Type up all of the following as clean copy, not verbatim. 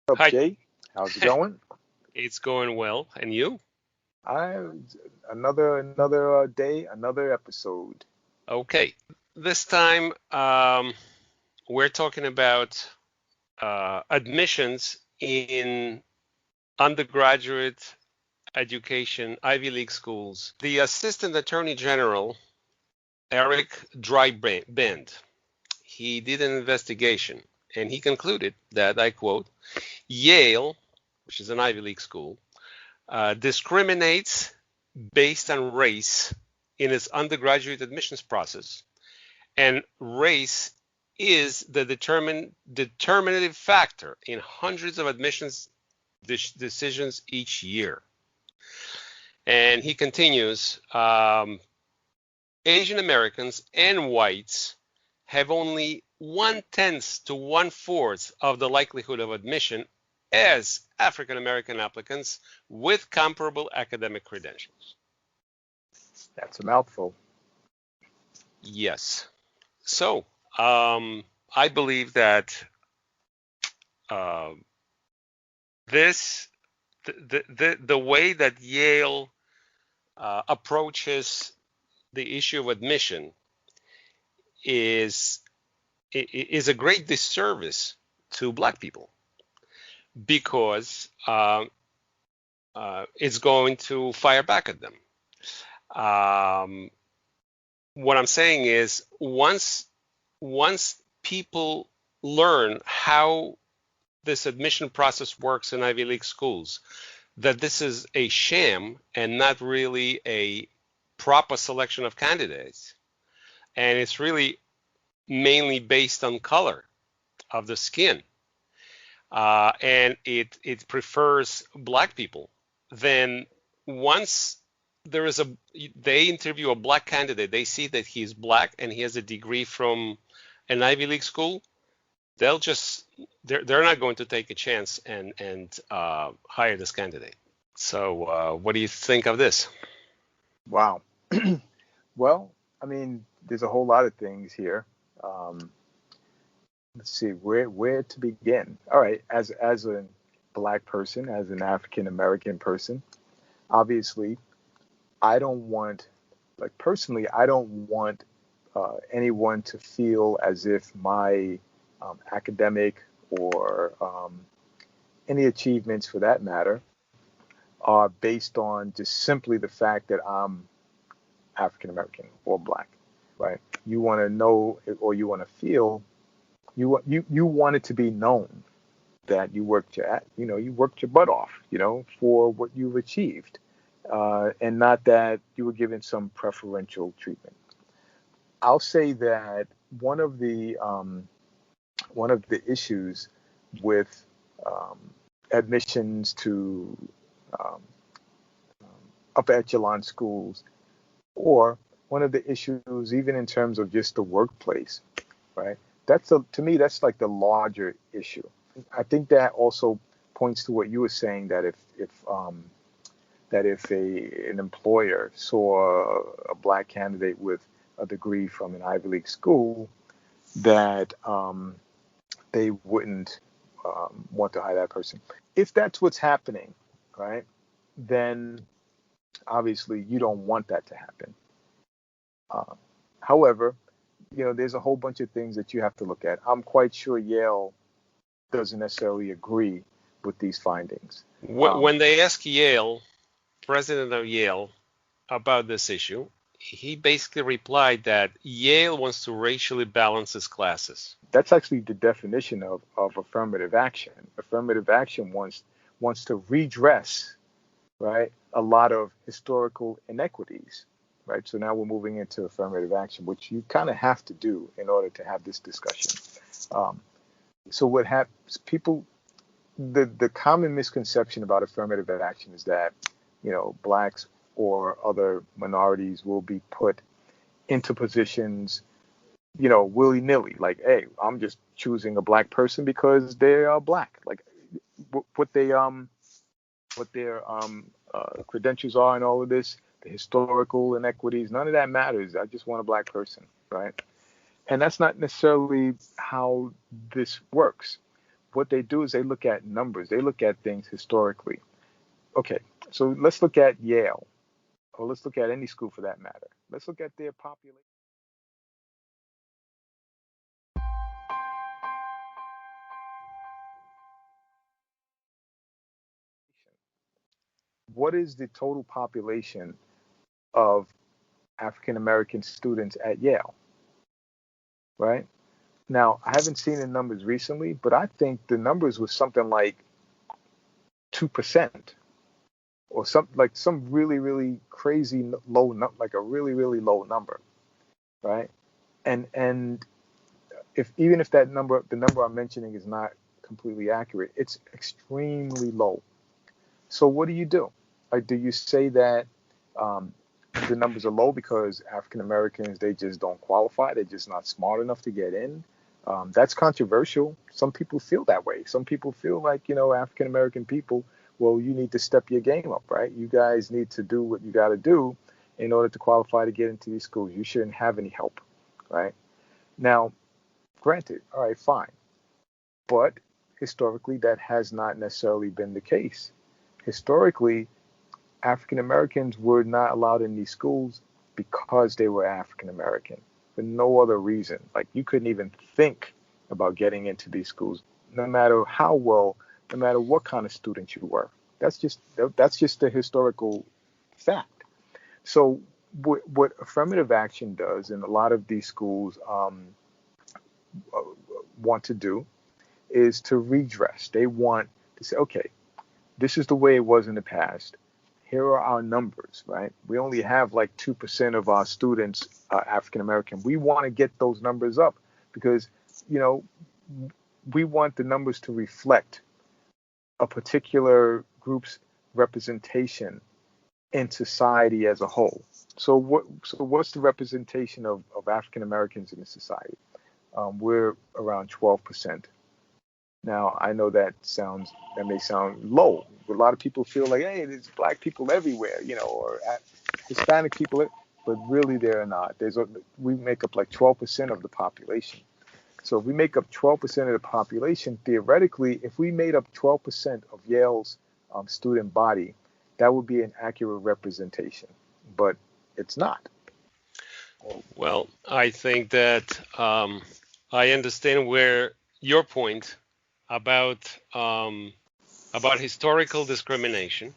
Up, Hi, Jay? How's it going? it's going well. And you? I another day, another episode. Okay. This time, we're talking about admissions in undergraduate education, Ivy League schools. The Assistant Attorney General, Eric Drybend, he did an investigation and he concluded that, I quote, Yale, which is an Ivy League school, discriminates based on race in its undergraduate admissions process, and race is the determinative factor in hundreds of admissions decisions each year. And he continues, Asian Americans and whites have only 1/10 to 1/4 of the likelihood of admission as African American applicants with comparable academic credentials. That's a mouthful. Yes. So, I believe that uh, this the way that Yale approaches the issue of admission is is a great disservice to Black people because it's going to fire back at them. Um, what I'm saying is once people learn how this admission process works in Ivy League schools, that this is a sham and not really a proper selection of candidates, and it's really mainly based on color of the skin, and it prefers Black people. Then once there is a they interview a Black candidate, they see that he's Black and he has a degree from an Ivy League school, they'll just they're not going to take a chance and hire this candidate. So what do you think of this? Wow. Well, I mean, there's a whole lot of things here. Um, let's see where to begin. All right, as a black person, as an African American person, obviously, I don't want, like personally, I don't want anyone to feel as if my academic or any achievements for that matter are based on just simply the fact that I'm African American or black, right? You want to know or you want to feel you want it to be known that you worked your butt off, for what you've achieved, and not that you were given some preferential treatment. I'll say that one of the issues with um, admissions to um, upper echelon schools, or one of the issues even in terms of just the workplace, right? To me that's like the larger issue. I think that also points to what you were saying, that if an employer saw a black candidate with a degree from an Ivy League school, that they wouldn't want to hire that person. If that's what's happening, right, then obviously you don't want that to happen. Uh, However, there's a whole bunch of things that you have to look at. I'm quite sure Yale doesn't necessarily agree with these findings. Um, When they ask Yale, president of Yale, about this issue, he basically replied that Yale wants to racially balance its classes. that's actually the definition of affirmative action. Affirmative action wants to redress, right, a lot of historical inequities, right? So now we're moving into affirmative action, which you kind of have to do in order to have this discussion. Um, so what happens, the common misconception about affirmative action is that, blacks or other minorities will be put into positions, willy nilly. Like, hey, I'm just choosing a black person because they are black. Like, what they what their credentials are and all of this, the historical inequities, none of that matters. I just want a black person, right? And that's not necessarily how this works. what they do is they look at numbers. They look at things historically. Okay, so let's look at Yale, or let's look at any school for that matter. Let's look at their population. What is the total population of African American students at Yale, right? Now, I haven't seen the numbers recently, but I think the numbers was something like 2% or some really, really crazy low, like a really, really low number, right? And if even if that number, the number I'm mentioning is not completely accurate, it's extremely low. So what do you do? Like, do you say that um, the numbers are low because African Americans, they just don't qualify, they're just not smart enough to get in? That's controversial. Some people feel that way. Some people feel like, African American people, well, you need to step your game up, right? You guys need to do what you got to do in order to qualify to get into these schools. You shouldn't have any help, right? Now, granted, all right, fine. But historically, that has not necessarily been the case. Historically, African Americans were not allowed in these schools because they were African American, for no other reason. Like, you couldn't even think about getting into these schools, no matter how well, no matter what kind of student you were. That's just the historical fact. So what affirmative action does, and a lot of these schools uh, want to do, is to redress. They want to say, okay, this is the way it was in the past. Here are our numbers, right? We only have like 2% of our students African American. We want to get those numbers up because, you know, we want the numbers to reflect a particular group's representation in society as a whole. So what's the representation of African Americans in the society? We're around 12%. Now, I know that may sound low. A lot of people feel like, hey, there's black people everywhere, or Hispanic people, but really they're not. We make up like 12% of the population. So if we make up 12% of the population, theoretically, if we made up 12% of Yale's student body, that would be an accurate representation, but it's not. Well, I think that I understand where your point about historical discrimination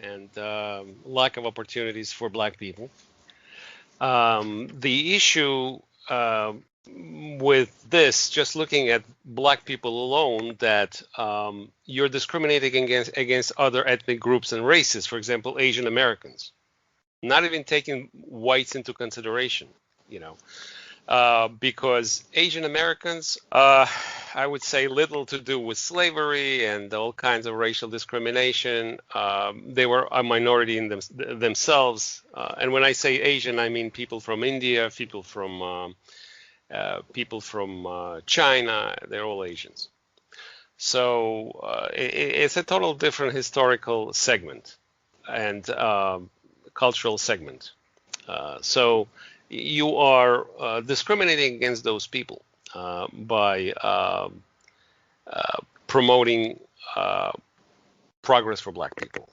and lack of opportunities for Black people. The issue with this, just looking at Black people alone, that you're discriminating against other ethnic groups and races, for example, Asian Americans, not even taking whites into consideration, because Asian Americans, I would say, little to do with slavery and all kinds of racial discrimination. They were a minority in themselves. And when I say Asian, I mean people from India, people from China. They're all Asians. So it's a total different historical segment and cultural segment. So you are discriminating against those people by promoting progress for Black people.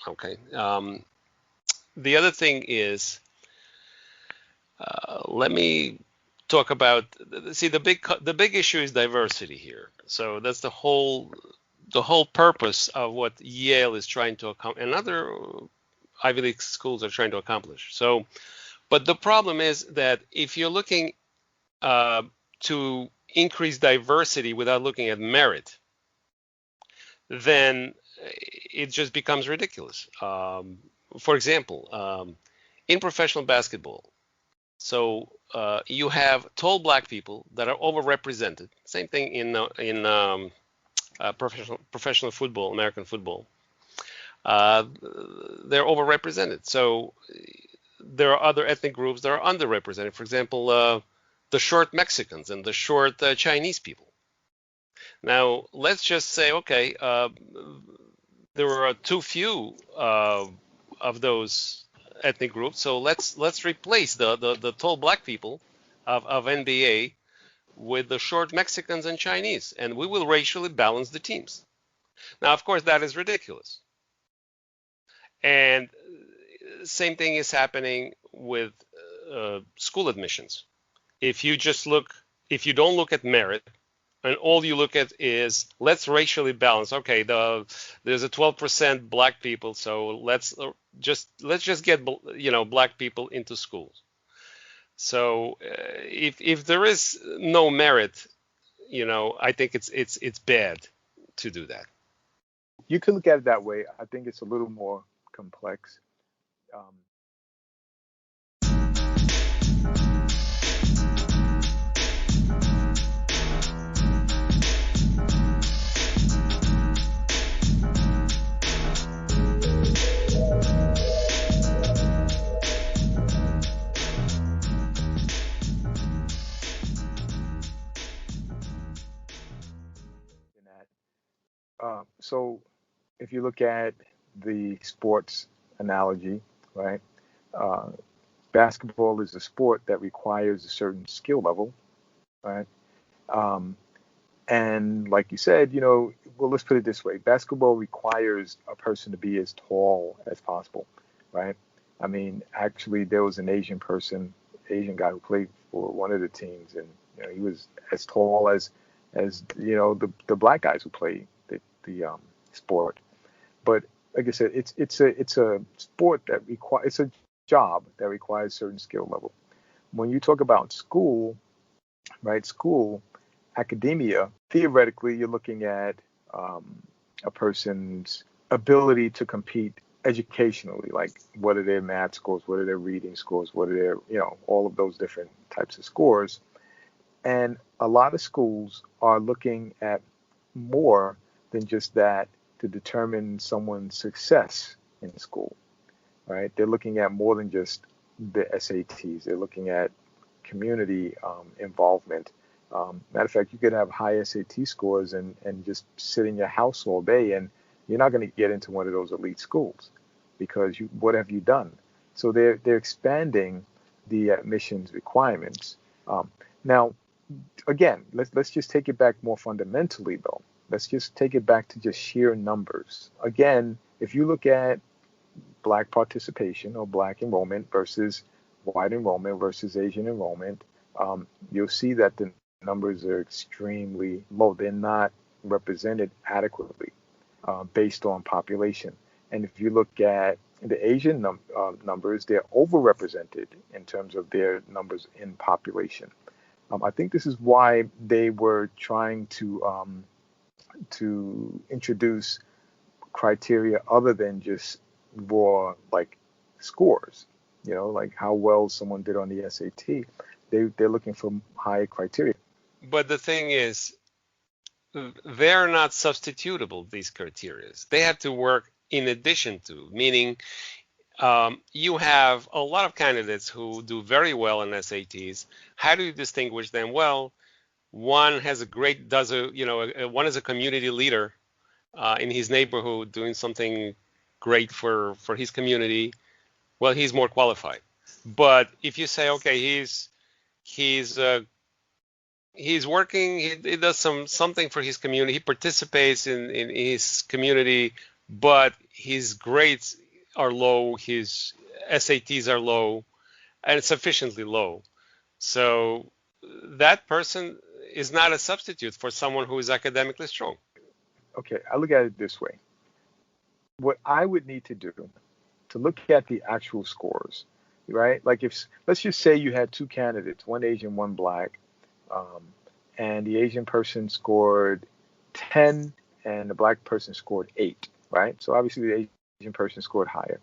Okay. The other thing is, let me talk about. See, the big issue is diversity here. So that's the whole purpose of what Yale is trying to accomplish, and other Ivy League schools are trying to accomplish. So. But the problem is that if you're looking to increase diversity without looking at merit, then it just becomes ridiculous. For example, in professional basketball, so you have tall Black people that are overrepresented. Same thing in professional football, American football. They're overrepresented. So there are other ethnic groups that are underrepresented. For example, the short Mexicans and the short Chinese people. Now, let's just say, okay, there are too few of those ethnic groups, so let's replace the tall Black people of NBA with the short Mexicans and Chinese, and we will racially balance the teams. Now, of course, that is ridiculous. And same thing is happening with school admissions. If you just look, if you don't look at merit, and all you look at is let's racially balance. Okay, there's a 12% black people, so let's just get black people into schools. So if there is no merit, I think it's bad to do that. You could look at it that way. I think it's a little more complex. Um, in so if you look at the sports analogy, right? Uh, Basketball is a sport that requires a certain skill level, right? Um, and like you said, well, let's put it this way: basketball requires a person to be as tall as possible, right? I mean, actually, there was an Asian guy who played for one of the teams, and he was as tall as the black guys who play the sport. But like I said, it's a sport that requires it's a job that requires certain skill level. When you talk about school, right? School, academia, theoretically, you're looking at a person's ability to compete educationally, like what are their math scores, what are their reading scores, what are their, all of those different types of scores. And a lot of schools are looking at more than just that to determine someone's success in school, right? They're looking at more than just the SATs. They're looking at community involvement. Matter of fact, you could have high SAT scores and just sit in your house all day, and you're not going to get into one of those elite schools because what have you done? So they're expanding the admissions requirements. Now, again, let's just take it back more fundamentally, though. Let's just take it back to just sheer numbers. Again, if you look at black participation or black enrollment versus white enrollment versus Asian enrollment, you'll see that the numbers are extremely low. They're not represented adequately based on population. And if you look at the Asian numbers, they're overrepresented in terms of their numbers in population. I think this is why they were trying to introduce criteria other than just raw like scores, like how well someone did on the SAT. They're looking for higher criteria. But the thing is, they're not substitutable, these criteria. They have to work in addition to, meaning you have a lot of candidates who do very well in SATs. How do you distinguish them? Well, one has one is a community leader in his neighborhood doing something great for his community. Well, he's more qualified. But if you say, okay, he's working, he does something for his community, he participates in his community, but his grades are low, his SATs are low, and sufficiently low. So that person is not a substitute for someone who is academically strong. Okay, I look at it this way. What I would need to do to look at the actual scores, right? Like if let's just say you had two candidates, one Asian, one black, um, and the Asian person scored 10 and the black person scored 8, right? So obviously the Asian person scored higher.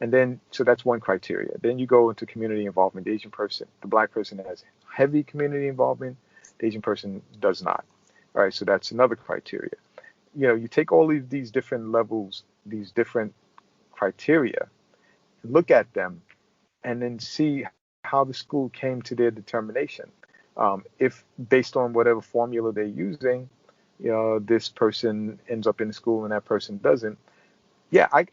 And then, so that's one criteria. Then you go into community involvement. The black person has heavy community involvement. The Asian person does not. All right, so that's another criteria. You take all of these different levels, these different criteria, look at them, and then see how the school came to their determination. If based on whatever formula they're using, this person ends up in school and that person doesn't. Yeah, I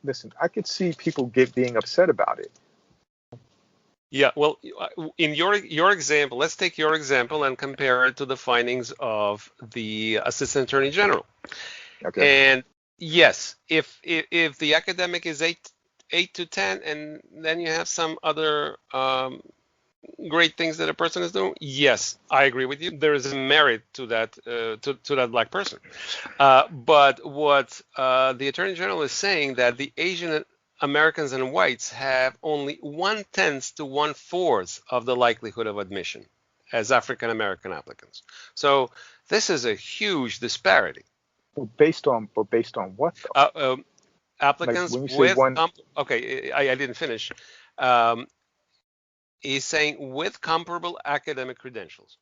listen. I could see people being upset about it. Yeah, well, in your example, let's take your example and compare it to the findings of the Assistant Attorney General. Okay. And yes, if the academic is eight to 10, and then you have some other great things that a person is doing, yes, I agree with you. There is a merit to that to that black person. But what the Attorney General is saying, that the Asian Americans and whites have only 1/10 to 1/4 of the likelihood of admission as African American applicants. So this is a huge disparity. But based on what though? Uh, Like applicants when you say with one, okay, I didn't finish. Um, he's saying with comparable academic credentials.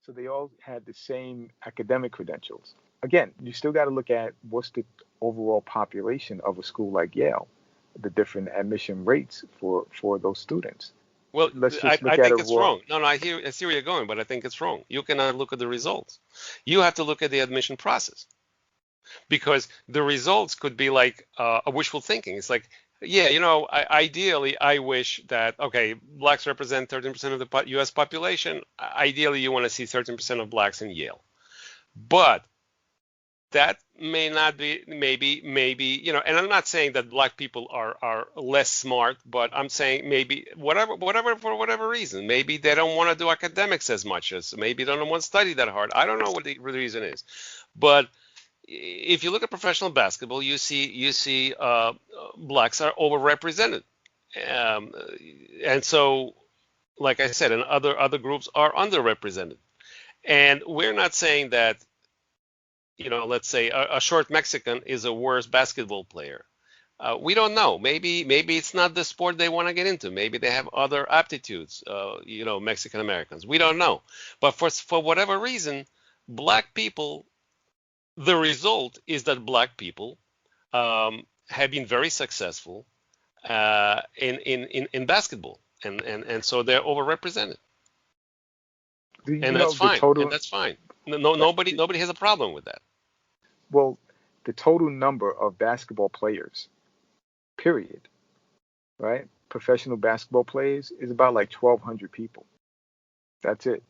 so they all had the same academic credentials. Again, you still got to look at what's the overall population of a school like Yale, the different admission rates for those students. Well, Let's I, just I look at a think it's raw. wrong. No, no, I see where you're going, but I think it's wrong. You cannot look at the results. You have to look at the admission process, because the results could be like a wishful thinking. It's like, yeah, ideally, I wish that, okay, blacks represent 13% of the U.S. population. Ideally, you want to see 13% of blacks in Yale. But that may not be, maybe, and I'm not saying that black people are less smart, but I'm saying maybe for whatever reason, maybe they don't want to do academics as much, as maybe they don't want to study that hard. I don't know what the reason is. But if you look at professional basketball, you see blacks are overrepresented, um, and so, like I said, and other groups are underrepresented. And we're not saying that, let's say a short Mexican is a worse basketball player. We don't know. Maybe it's not the sport they want to get into. Maybe they have other aptitudes. Mexican Americans. We don't know. But for whatever reason, black people. The result is that black people have been very successful in basketball, and so they're overrepresented, You and that's know the fine. And total. that's fine. No, Right. nobody has a problem with that. Well, the total number of basketball players, period, right? Professional basketball players is about like 1,200 people. That's it.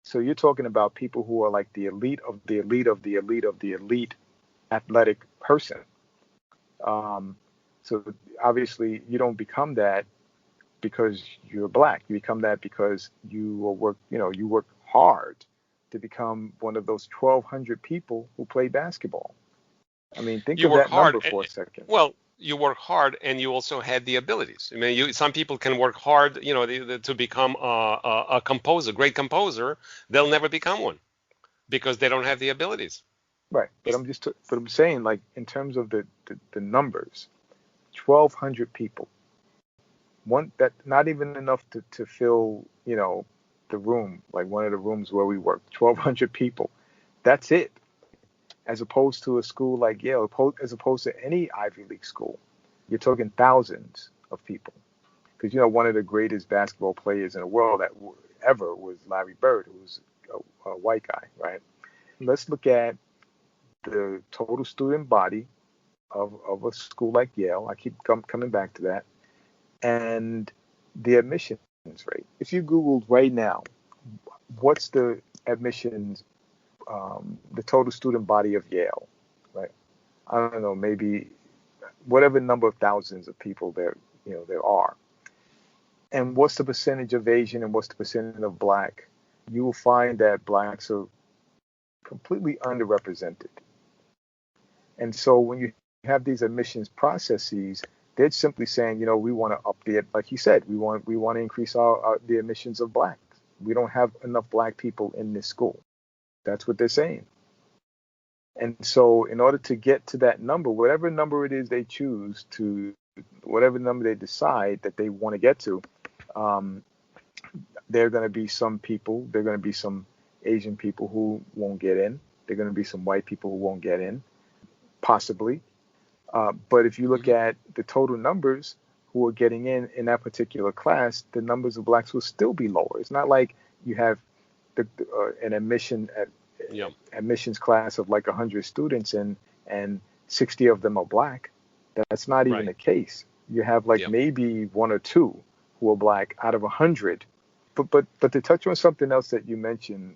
So you're talking about people who are like the elite of the elite of the elite of the elite athletic person. Um, so obviously you don't become that because you're black. You become that because you work hard to become one of those 1,200 people who play basketball. I mean, think You of work that hard. number for a second. Well, you work hard, and you also had the abilities. I mean, some people can work hard, to become a composer, great composer. They'll never become one because they don't have the abilities. Right. But I'm saying, like, in terms of the numbers, 1,200 people. One that not even enough to fill, the room, like one of the rooms where we work. 1,200 people. That's it. As opposed to a school like Yale, as opposed to any Ivy League school, you're talking thousands of people. Because one of the greatest basketball players in the world ever was Larry Bird, who's a white guy, right? Let's look at the total student body of a school like Yale. I keep coming back to that, and the admissions rate. If you Googled right now, what's the admissions, the total student body of Yale, right? I don't know, maybe whatever number of thousands of people there are. And what's the percentage of Asian and what's the percentage of black? You will find that blacks are completely underrepresented. And so when you have these admissions processes, they're simply saying, we want to up the, like you said, we want to increase the admissions of blacks. We don't have enough black people in this school. That's what they're saying. And so in order to get to that number, whatever number it is they choose to, whatever number they decide that they want to get to, um, there are going to be some people, there are going to be some Asian people who won't get in. There are going to be some white people who won't get in, possibly. But if you look Hmm. at the total numbers who are getting in that particular class, the numbers of blacks will still be lower. It's not like you have an Yeah. admissions class of like 100 students and 60 of them are black. That's not even Right. the case. You have like Yeah. maybe one or two who are black out of 100. But to touch on something else that you mentioned,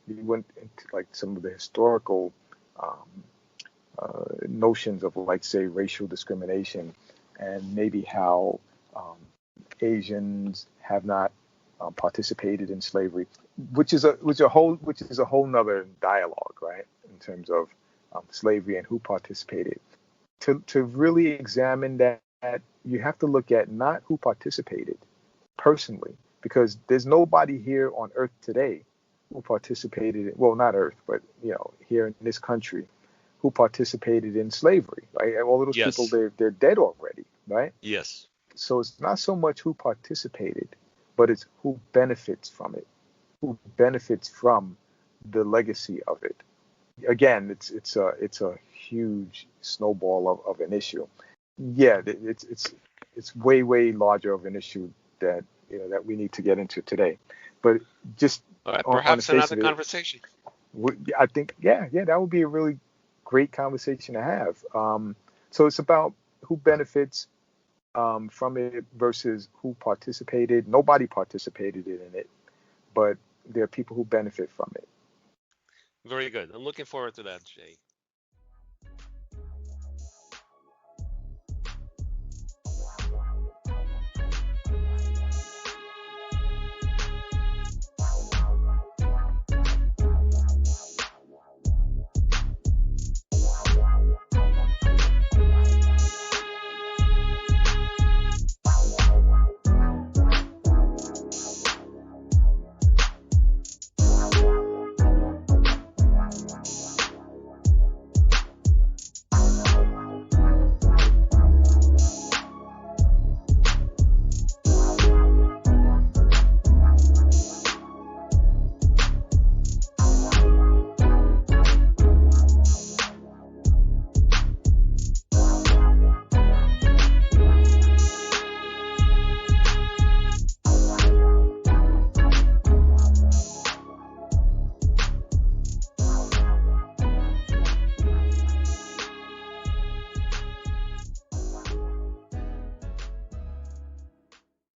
you went into like some of the historical um, notions of like say racial discrimination and maybe how Asians have not participated in slavery, which is a whole nother dialogue, right? In terms of slavery and who participated. To really examine that, you have to look at not who participated personally, because there's nobody here on Earth today who participated. Well, not Earth, but here in this country, who participated in slavery, right? All of those people, Yes. they're dead already, right? Yes. So it's not so much who participated, but it's who benefits from it, who benefits from the legacy of it. Again, it's a huge snowball of an issue. Yeah, it's way larger of an issue that that we need to get into today. But just All right. on the Perhaps face another of it, conversation. I think yeah, that would be a really great conversation to have. So it's about who benefits from it versus who participated. Nobody participated in it, but there are people who benefit from it. Very good. I'm looking forward to that, Jay.